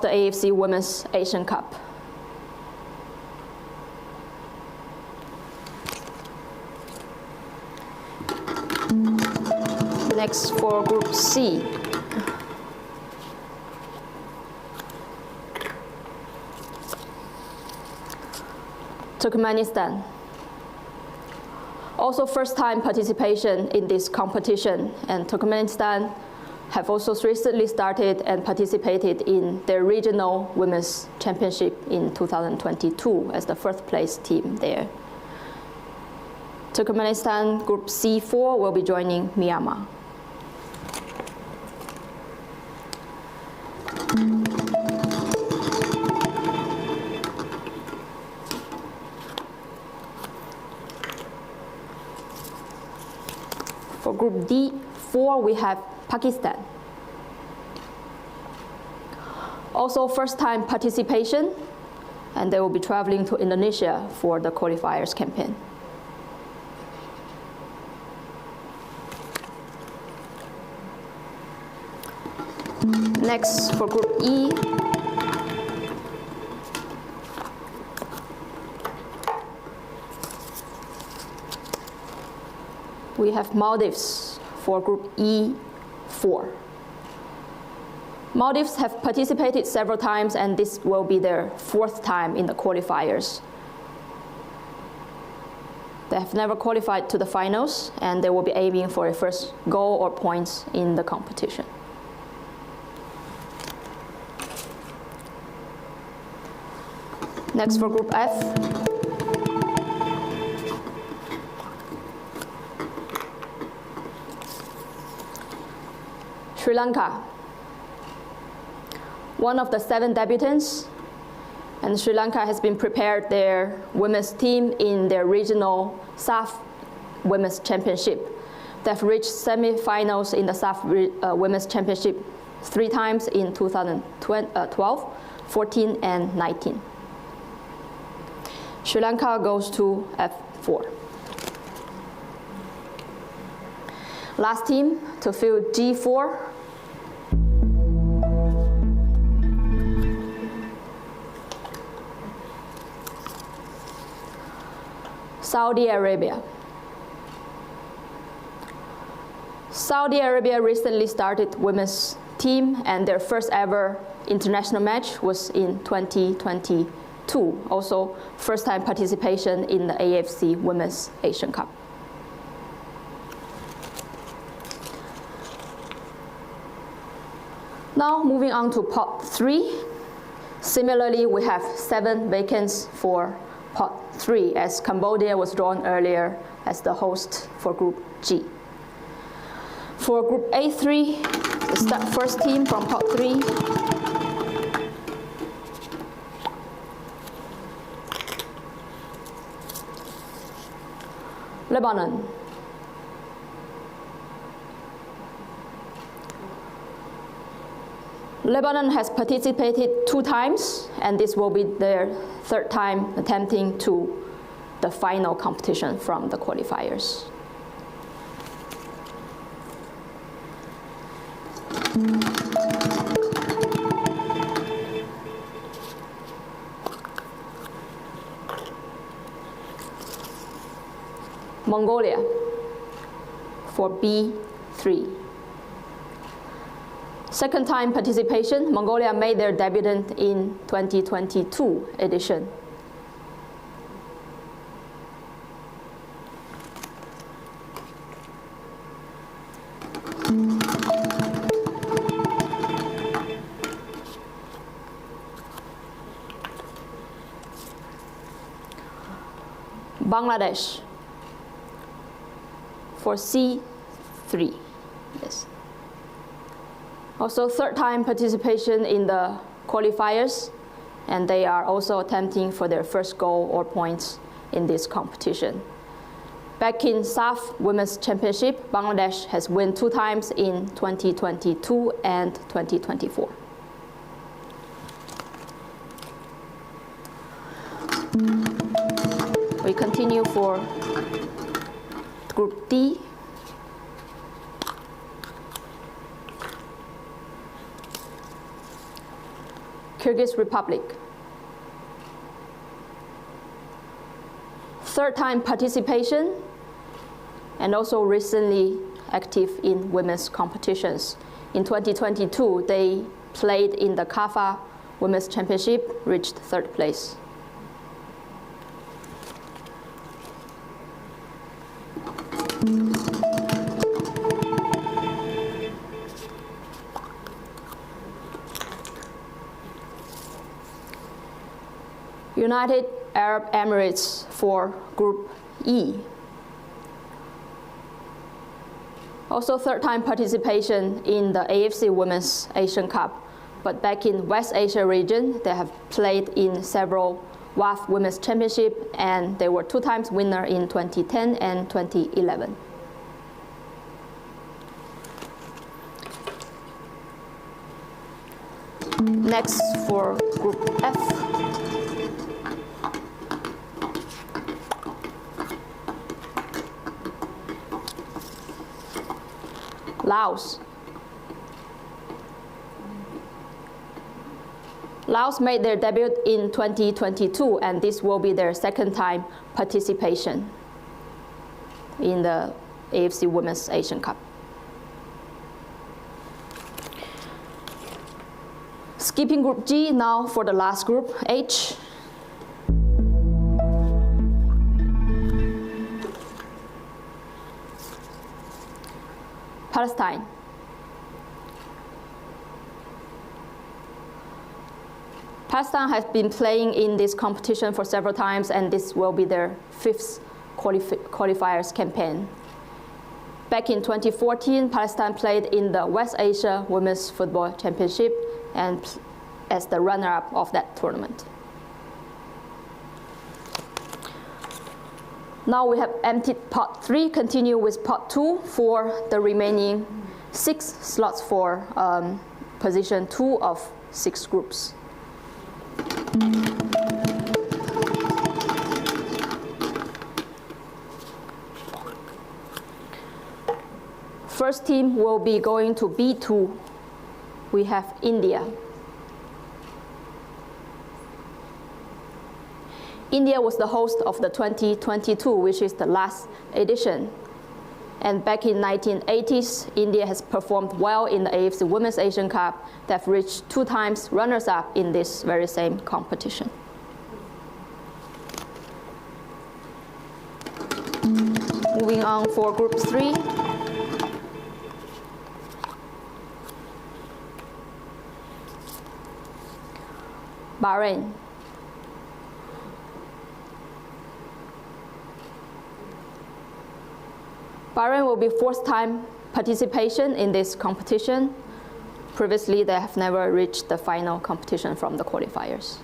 the AFC Women's Asian Cup. Next, for Group C. Turkmenistan. Also first time participation in this competition, and Turkmenistan have also recently started and participated in their regional women's championship in 2022 as the first place team there. Turkmenistan Group C4 will be joining Myanmar. For Group D4, we have Pakistan. Also first time participation, and they will be traveling to Indonesia for the qualifiers campaign. Next, for Group E, we have Maldives for Group E4. Maldives have participated several times, and this will be their fourth time in the qualifiers. They have never qualified to the finals, and they will be aiming for a first goal or points in the competition. Next, for Group F, Sri Lanka. One of the 7 debutants, and Sri Lanka has been prepared their women's team in their regional SAF Women's Championship. They've reached semi-finals in the SAF Women's Championship 3 times in 2012, 14, and 19. Sri Lanka goes to F4. Last team to fill G4. Saudi Arabia. Saudi Arabia recently started women's team, and their first ever international match was in 2022. Also, first time participation in the AFC Women's Asian Cup. Now moving on to pot 3. Similarly, we have 7 vacants for pot 3, as Cambodia was drawn earlier as the host for Group G. For Group A3, the first team from pot 3. Lebanon. Lebanon has participated 2 times, and this will be their 3rd time attempting to the final competition from the qualifiers. Mongolia for B3. Second time participation, Mongolia made their debut in 2022 edition. Bangladesh for C3. Yes. Also 3rd time participation in the qualifiers, and they are also attempting for their first goal or points in this competition. Back in SAF Women's Championship, Bangladesh has won 2 times in 2022 and 2024. We continue for Group D. Kyrgyz Republic. Third time participation, and also recently active in women's competitions. In 2022, they played in the CAFA Women's Championship, reached third place. United Arab Emirates for Group E. Also third time participation in the AFC Women's Asian Cup, but back in West Asia region, they have played in several WAF Women's Championship, and they were 2 times winner in 2010 and 2011. Next for Group F. Laos. Laos made their debut in 2022, and this will be their second time participation in the AFC Women's Asian Cup. Skipping Group G now for the last group, H. Palestine. Palestine has been playing in this competition for several times, and this will be their 5th qualifiers campaign. Back in 2014, Palestine played in the West Asia Women's Football Championship and as the runner-up of that tournament. Now we have emptied pot 3, continue with pot 2 for the remaining 6 slots for position 2 of 6 groups. First team will be going to B2. We have India. India was the host of the 2022, which is the last edition. And back in 1980s, India has performed well in the AFC Women's Asian Cup. They've reached 2 times runners-up in this very same competition. Moving on for Group 3. Bahrain. Bahrain will be 4th time participation in this competition. Previously, they have never reached the final competition from the qualifiers.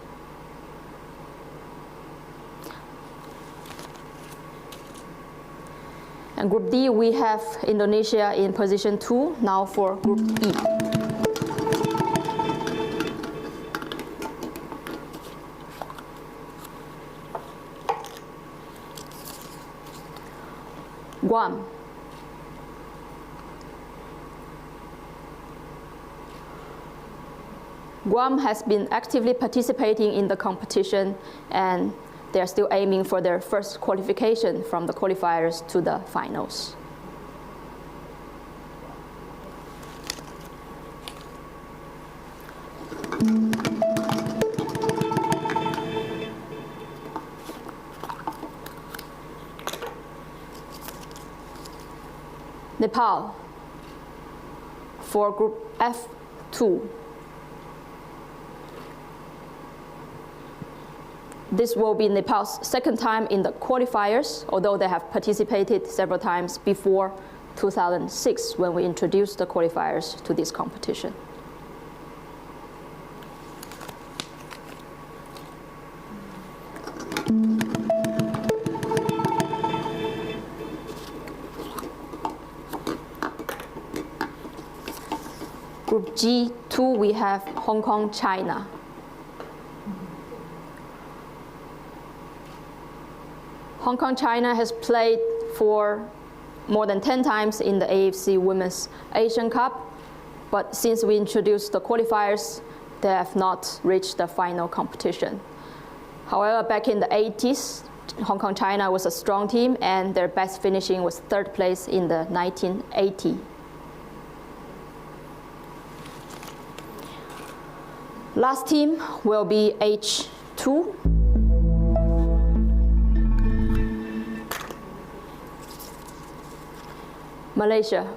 And Group D, we have Indonesia in position 2. Now for Group E. Guam. Guam has been actively participating in the competition, and they are still aiming for their first qualification from the qualifiers to the finals. Nepal for Group F2. This will be Nepal's 2nd time in the qualifiers, although they have participated several times before 2006 when we introduced the qualifiers to this competition. Group G2, we have Hong Kong, China. Hong Kong, China has played for more than 10 times in the AFC Women's Asian Cup, but since we introduced the qualifiers, they have not reached the final competition. However, back in the 80s, Hong Kong China was a strong team, and their best finishing was 3rd place in the 1980. Last team will be H2. Malaysia.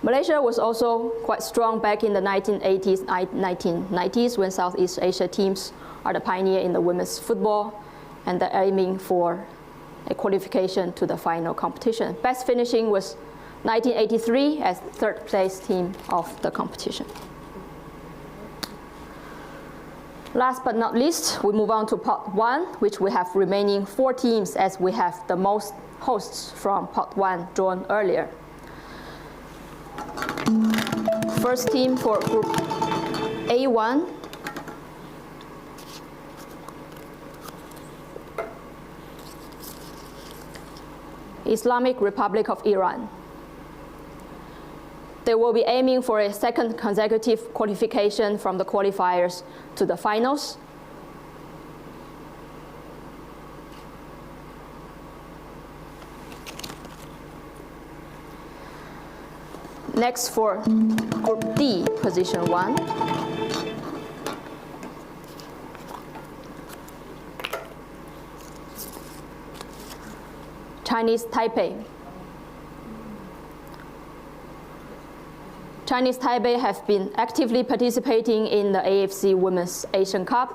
Malaysia was also quite strong back in the 1980s, 1990s when Southeast Asia teams are the pioneer in the women's football, and they're aiming for a qualification to the final competition. Best finishing was 1983 as 3rd place team of the competition. Last but not least, we move on to Pot 1, which we have remaining 4 teams as we have the most hosts from Pot 1 drawn earlier. First team for Group A1. Islamic Republic of Iran. They will be aiming for a 2nd consecutive qualification from the qualifiers to the finals. Next for Group D, position 1. Chinese Taipei. Chinese Taipei have been actively participating in the AFC Women's Asian Cup.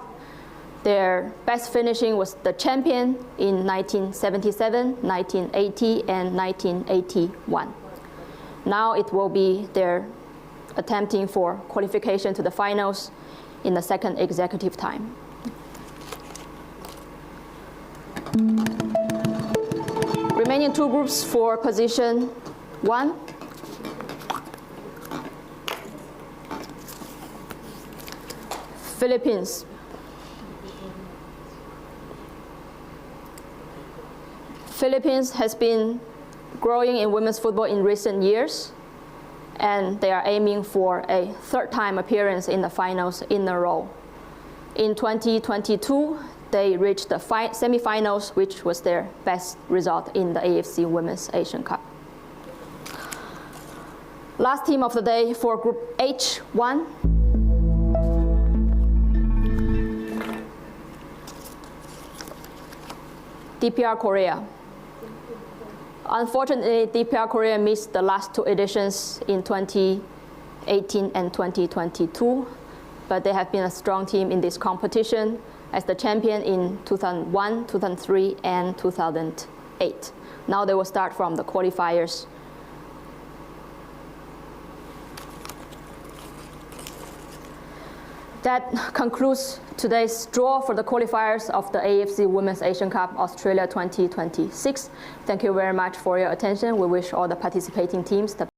Their best finishing was the champion in 1977, 1980, and 1981. Now it will be their attempting for qualification to the finals in the 2nd executive time. Remaining 2 groups for position 1. Philippines. Philippines has been growing in women's football in recent years, and they are aiming for a 3rd time appearance in the finals in a row. In 2022, they reached the semifinals, which was their best result in the AFC Women's Asian Cup. Last team of the day for Group H1. DPR Korea. Unfortunately, DPR Korea missed the last 2 editions in 2018 and 2022, but they have been a strong team in this competition as the champion in 2001, 2003, and 2008. Now they will start from the qualifiers. That concludes today's draw for the qualifiers of the AFC Women's Asian Cup Australia 2026. Thank you very much for your attention. We wish all the participating teams the